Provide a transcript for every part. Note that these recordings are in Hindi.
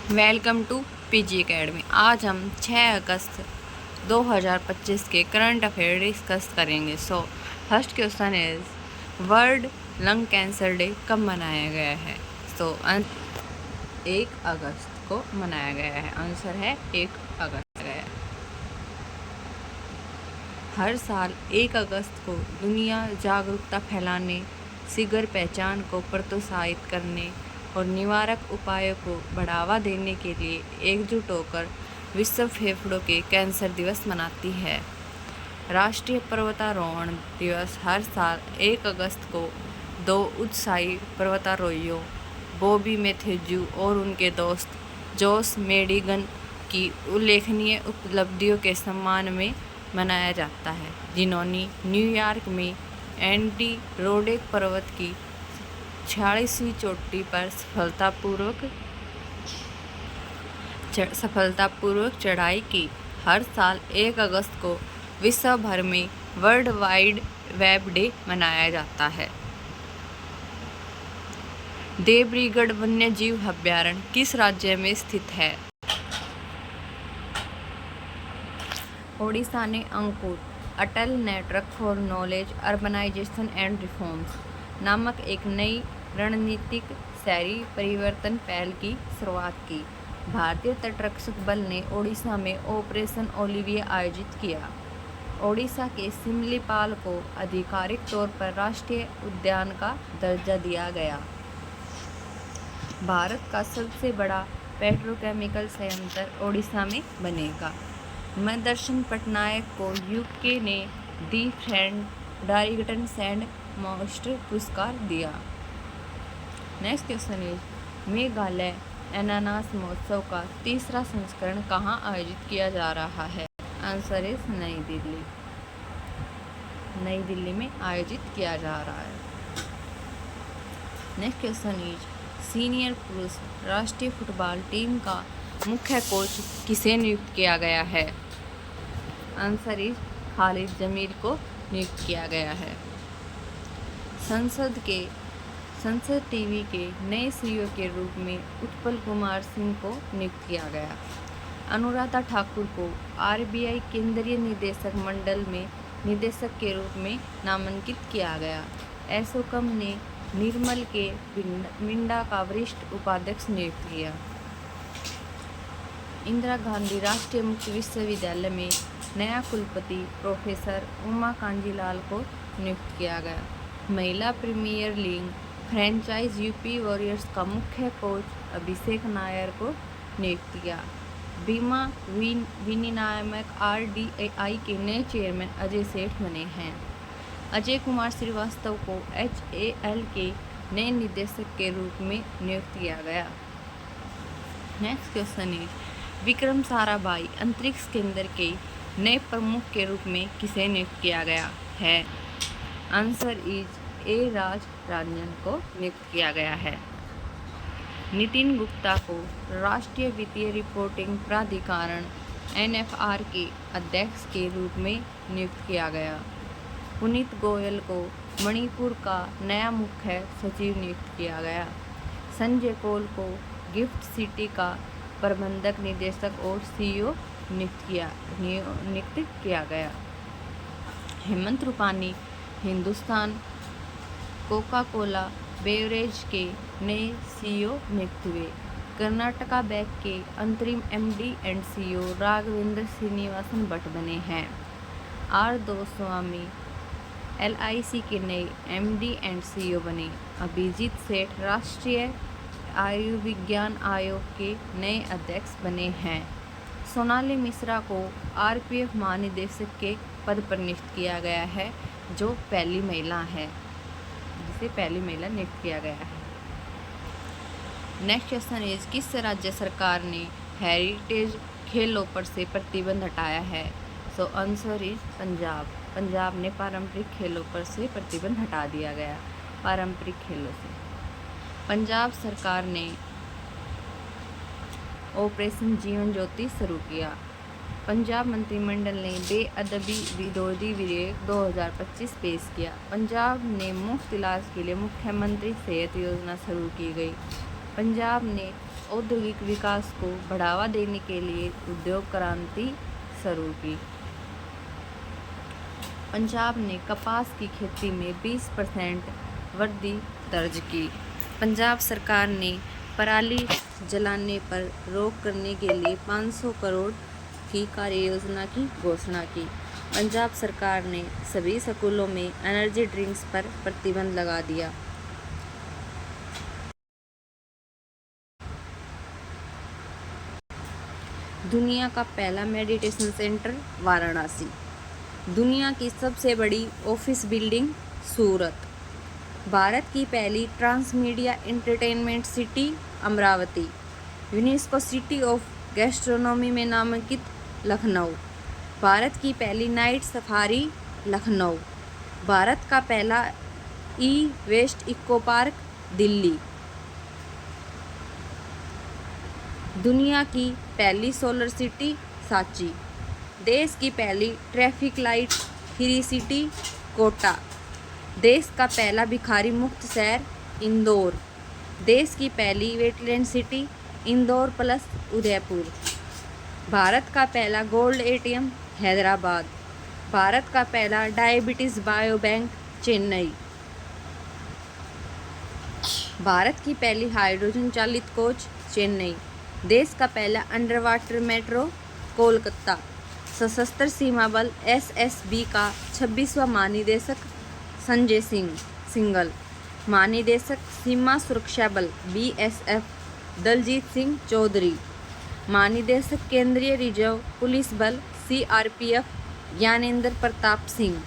Welcome to PG academy. आज हम 6 अगस्त 2025 के करंट अफेयर डिस्कस करेंगे। First question is world lung cancer day कब मनाया गया है? 1 अगस्त को मनाया गया है। आंसर है 1 अगस्त है। हर साल 1 अगस्त को दुनिया जागरूकता फैलाने, शीघ्र पहचान को प्रोत्साहित करने और निवारक उपायों को बढ़ावा देने के लिए एकजुट होकर विश्व फेफड़ों के कैंसर दिवस मनाती है। राष्ट्रीय पर्वतारोहण दिवस हर साल 1 अगस्त को 2 उत्साही पर्वतारोहियों बॉबी मैथ्यू और उनके दोस्त जोश मेडिगन की उल्लेखनीय उपलब्धियों के सम्मान में मनाया जाता है, जिन्होंने न्यूयॉर्क में एंटीरोडेक पर्वत की 46वीं चोटी पर सफलतापूर्वक चढ़ाई की। हर साल 1 अगस्त को विश्व भर में वर्ल्ड वाइड वेब डे मनाया जाता है। देवरीगढ़ वन्यजीव अभयारण्य किस राज्य में स्थित है? ओडिशा ने Ankur Atal network for knowledge urbanisation and reforms नामक एक नई रणनीतिक शहरी परिवर्तन पहल की शुरुआत की। भारतीय तटरक्षक बल ने ओडिशा में ऑपरेशन ओलिविया आयोजित किया। ओडिशा के सिमलीपाल को आधिकारिक तौर पर राष्ट्रीय उद्यान का दर्जा दिया गया। भारत का सबसे बड़ा पेट्रोकेमिकल संयंत्र ओडिशा में बनेगा। मदर्शन पटनायक को यूके ने दी फ्रेडरिक्सन एंड मोस्ट पुरस्कार दिया। नेक्स्ट क्वेश्चन इज मेघालय अनानास महोत्सव का तीसरा संस्करण कहाँ आयोजित किया जा रहा है? आंसर इज नई दिल्ली। नई दिल्ली में आयोजित किया जा रहा है। नेक्स्ट क्वेश्चन इज सीनियर पुरुष राष्ट्रीय फुटबॉल टीम का मुख्य कोच किसे नियुक्त किया गया है? आंसर इज खालिद जमीर को नियुक्त किया गया है। संसद टीवी के नए सीईओ के रूप में उत्पल कुमार सिंह को नियुक्त किया गया। अनुराधा ठाकुर को आरबीआई केंद्रीय निदेशक मंडल में निदेशक के रूप में नामांकित किया गया। एसोकम ने निर्मल के मिंडा का वरिष्ठ उपाध्यक्ष नियुक्त किया। इंदिरा गांधी राष्ट्रीय मुक्त विश्वविद्यालय में नया कुलपति प्रोफेसर उमा कांजीलाल को नियुक्त किया गया। महिला premier league franchise UP warriors का मुख्य कोच अभिषेक नायर को नियुक्त किया। बीमा विनियामक आरडीआई के नए चेयरमैन अजय सेठ बने हैं। अजय कुमार श्रीवास्तव को एचएएल के नए निदेशक के रूप में नियुक्त किया गया। Next question is Vikram Sarabhai अंतरिक्ष केंद्र के नए प्रमुख के रूप में किसे नियुक्त किया गया है? आंसर इज ए राजरंजन को नियुक्त किया गया है। नितिन गुप्ता को राष्ट्रीय वित्तीय रिपोर्टिंग प्राधिकरण एनएफआर के अध्यक्ष के रूप में नियुक्त किया गया। पुनीत गोयल को मणिपुर का नया मुख्य सचिव नियुक्त किया गया। संजय कौल को गिफ्ट सिटी का प्रबंधक निदेशक और सीईओ नियुक्त किया गया। Hemant Rupani Hindustan Coca Cola beverage के नए सीईओ नियुक्त हुए। कर्नाटका बैंक के अंतरिम MD and CEO Raghavendra Srinivasan Bhatt बने हैं। आर दोस्वामी एलआईसी के नए एमडी एंड सीईओ बने। अभिजीत सेठ राष्ट्रीय आयुर्विज्ञान आयोग के नए अध्यक्ष बने हैं। सोनाली मिश्रा को आरपीएफ महानिदेशक के पद पर नियुक्त किया गया है, जो पहली महिला है जिसे पहली महिला नियुक्त किया गया है। नेक्स्ट क्वेश्चन इज किस राज्य सरकार ने हेरिटेज खेलों पर से प्रतिबंध हटाया है? Answer is Punjab. पंजाब ने पारंपरिक खेलों पर से प्रतिबंध हटा दिया गया। पारंपरिक खेलों से पंजाब सरकार ने ऑपरेशन जीवन ज्योति शुरू किया। पंजाब मंत्रिमंडल ने बेअदबी विरोधी विधेयक 2025 पेश किया। पंजाब ने मुफ्त इलाज के लिए मुख्यमंत्री सेहत योजना शुरू की गई। पंजाब ने औद्योगिक विकास को बढ़ावा देने के लिए उद्योग क्रांति शुरू की। पंजाब ने कपास की खेती में 20% वृद्धि दर्ज की। पंजाब सरकार ने पराली जलाने पर रोक करने के लिए 500 करोड़ की कार्ययोजना की घोषणा की। पंजाब सरकार ने सभी स्कूलों में एनर्जी ड्रिंक्स पर प्रतिबंध लगा दिया। दुनिया का पहला मेडिटेशन सेंटर वाराणसी। दुनिया की सबसे बड़ी ऑफिस बिल्डिंग सूरत। भारत की पहली transmedia entertainment city Amravati. UNESCO city of gastronomy में नामांकित लखनऊ। भारत की पहली नाइट सफारी लखनऊ। भारत का पहला e waste eco park Delhi. दुनिया की पहली सोलर सिटी सांची। देश की पहली traffic light free city Kota. देश का पहला भिखारी मुक्त शहर इंदौर। देश की पहली wetland city Indore plus Udaipur. Bharat का पहला गोल्ड एटीएम हैदराबाद। भारत का पहला diabetes bio bank Chennai. Bharat की पहली हाइड्रोजन चालित कोच चेन्नई। देश का पहला अंडर वाटर मेट्रो कोलकाता। सशस्त्र सीमा बल एसएसबी का 26वां महानिदेशक संजय सिंह सिंघल। महानिदेशक सीमा सुरक्षा बल बीएसएफ दलजीत सिंह चौधरी। महानिदेशक केंद्रीय रिजर्व पुलिस बल सीआरपीएफ ज्ञानेंद्र प्रताप सिंह।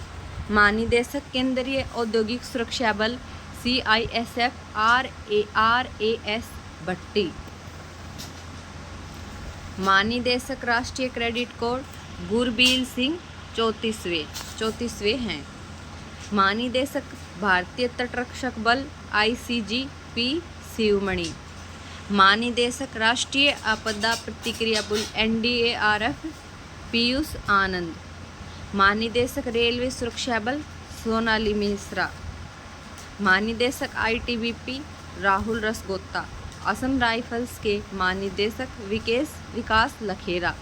महानिदेशक केंद्रीय औद्योगिक सुरक्षा बल सीआईएसएफ आरएएस भट्टी। महानिदेशक राष्ट्रीय क्रेडिट कोर गुरबीर सिंह 34वें हैं। महानिदेशक भारतीय तटरक्षक बल आईसीजी पी शिवमणि। महानिदेशक राष्ट्रीय आपदा प्रतिक्रिया बल एनडीआरएफ पीयूष आनंद। महानिदेशक रेलवे सुरक्षा बल सोनाली मिश्रा। महानिदेशक आईटीबीपी राहुल रसगोत्ता। असम राइफल्स के महानिदेशक विकास लखेरा।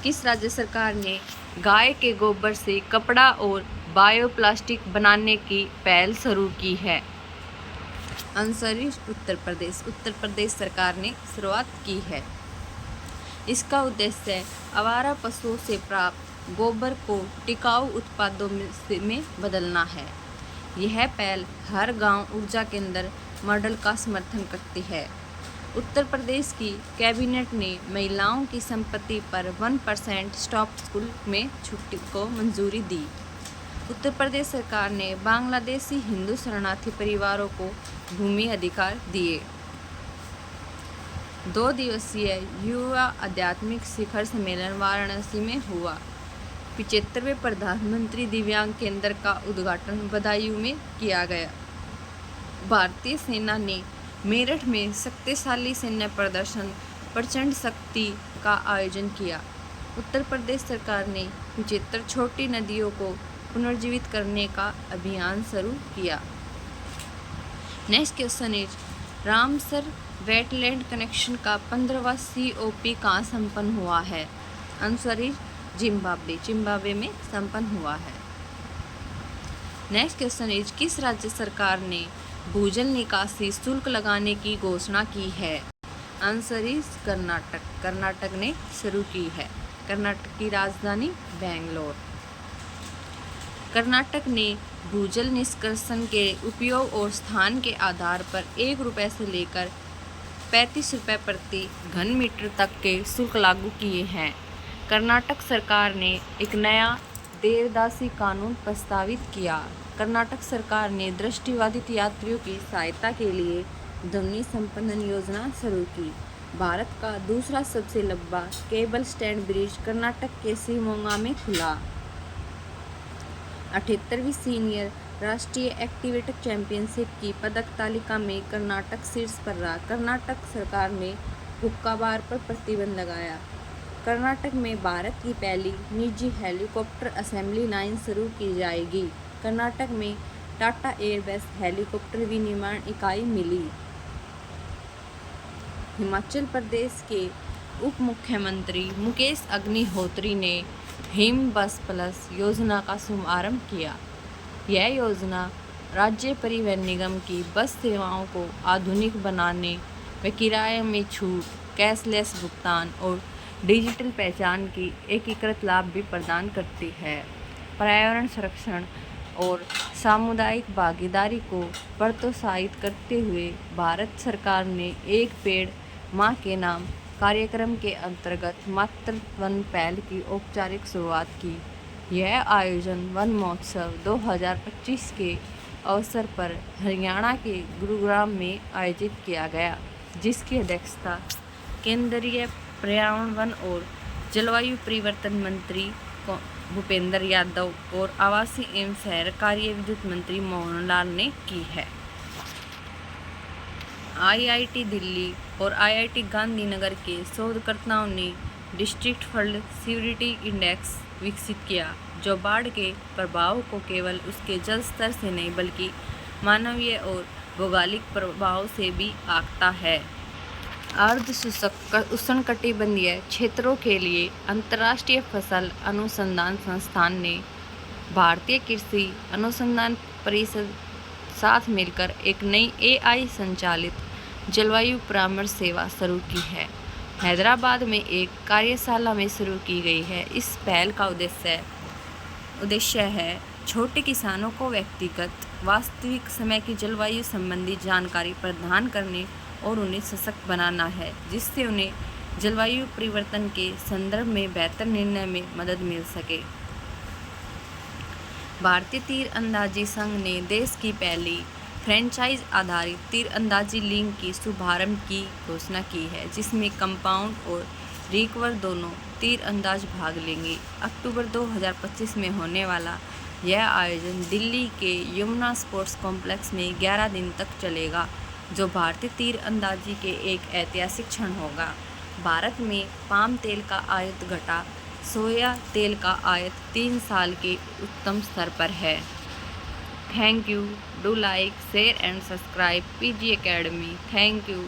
किस राज्य सरकार ने गाय के गोबर से कपड़ा और बायोप्लास्टिक बनाने की पहल शुरू की है? Answer is Uttar Pradesh. उत्तर प्रदेश सरकार ने शुरुआत की है। इसका उद्देश्य आवारा पशुओं से प्राप्त गोबर को टिकाऊ उत्पादों में बदलना है। यह पहल हर गांव ऊर्जा केंद्र मॉडल का समर्थन करती है। उत्तर प्रदेश की कैबिनेट ने महिलाओं की संपत्ति पर 1% स्टॉप स्कूल में छुट्टी को मंजूरी दी। उत्तर प्रदेश सरकार ने बांग्लादेशी हिंदू शरणार्थी परिवारों को भूमि अधिकार दिए। 2 दिवसीय युवा आध्यात्मिक शिखर सम्मेलन वाराणसी में हुआ। 75वें प्रधानमंत्री दिव्यांग केंद्र का उद्घाटन बदायूं में किया गया। भारतीय सेना ने मेरठ में शक्तिशाली सैन्य प्रदर्शन प्रचंड शक्ति का आयोजन किया। उत्तर प्रदेश सरकार ने 75 छोटी नदियों को पुनर्जीवित करने का अभियान शुरू किया। Next question is Ramsar wetland connection का 15वां COP कहाँ संपन्न हुआ है? आंसर इज जिम्बाब्वे में संपन्न हुआ है। नेक्स्ट क्वेश्चन इज किस राज्य सरकार ने भूजल निकासी शुल्क लगाने की घोषणा की है? आंसर इज कर्नाटक ने शुरू की है। कर्नाटक की राजधानी बेंगलोर। कर्नाटक ने भूजल निष्कर्षण के उपयोग और स्थान के आधार पर 1 रुपये से लेकर 35 रुपये प्रति घन मीटर तक के शुल्क लागू किए हैं। कर्नाटक सरकार ने एक नया देवदासी कानून प्रस्तावित किया। कर्नाटक सरकार ने दृष्टिबाधित यात्रियों की सहायता के लिए ध्वनि संपन्न योजना शुरू की। भारत का दूसरा सबसे लंबा केबल स्टैंड ब्रिज कर्नाटक के शिवमोगा में खुला। 78वीं सीनियर राष्ट्रीय एक्टिवेटर चैंपियनशिप की पदक तालिका में कर्नाटक शीर्ष पर रहा। कर्नाटक सरकार ने हुक्का बार पर प्रतिबंध लगाया। कर्नाटक में भारत की पहली निजी हेलीकॉप्टर असेंबली लाइन शुरू की जाएगी। कर्नाटक में टाटा एयरबेस हेलीकॉप्टर विनिर्माण इकाई मिली। हिमाचल प्रदेश के उप मुख्यमंत्री मुकेश अग्निहोत्री ने हिम बस प्लस योजना का शुभारंभ किया। यह योजना राज्य परिवहन निगम की बस सेवाओं को आधुनिक बनाने व किराए में छूट, कैशलेस भुगतान और डिजिटल पहचान की एकीकृत लाभ भी प्रदान करती है। पर्यावरण संरक्षण और सामुदायिक भागीदारी को प्रोत्साहित करते हुए भारत सरकार ने एक पेड़ मां के नाम कार्यक्रम के अंतर्गत मातृत्व वन पहल की औपचारिक शुरुआत की। यह आयोजन वन महोत्सव 2025 के अवसर पर हरियाणा के गुरुग्राम में आयोजित किया गया, जिसकी अध्यक्षता केंद्रीय पर्यावरण, वन और जलवायु परिवर्तन मंत्री भूपेंद्र यादव और आवासीय एवं शहर कार्य विद्युत मंत्री मोहन लाल ने की है। IIT दिल्ली और IIT गांधीनगर के शोधकर्ताओं ने डिस्ट्रिक्ट फ्लड सीवरिटी इंडेक्स विकसित किया, जो बाढ़ के प्रभाव को केवल उसके जल स्तर से नहीं बल्कि मानवीय और भौगोलिक प्रभाव से भी आंकता है। अर्ध शुष्क उष्णकटिबंधीय क्षेत्रों के लिए अंतर्राष्ट्रीय फसल अनुसंधान संस्थान ने भारतीय कृषि अनुसंधान परिषद साथ मिलकर एक नई AI संचालित जलवायु परामर्श सेवा शुरू की है। हैदराबाद में एक कार्यशाला में शुरू की गई है। इस पहल का उद्देश्य है छोटे किसानों को व्यक्तिगत वास्तविक समय की जलवायु संबंधी जानकारी प्रदान करने और उन्हें सशक्त बनाना है, जिससे उन्हें जलवायु परिवर्तन के संदर्भ में बेहतर निर्णय में मदद मिल सके। भारतीय तीरंदाजी संघ ने देश की पहली फ्रेंचाइज आधारित तीरंदाजी लीग की शुभारंभ की घोषणा की है, जिसमें कंपाउंड और रिकवर दोनों तीरंदाज भाग लेंगे। अक्टूबर 2025 में होने वाला यह आयोजन दिल्ली के यमुना स्पोर्ट्स कॉम्प्लेक्स में 11 दिन तक चलेगा, जो भारतीय तीरंदाजी के एक ऐतिहासिक क्षण होगा। भारत में पाम तेल का आयात घटा, सोया तेल का आयात 3 साल के उच्चतम स्तर पर है। Thank you. Do like, share and subscribe PG Academy। Thank you.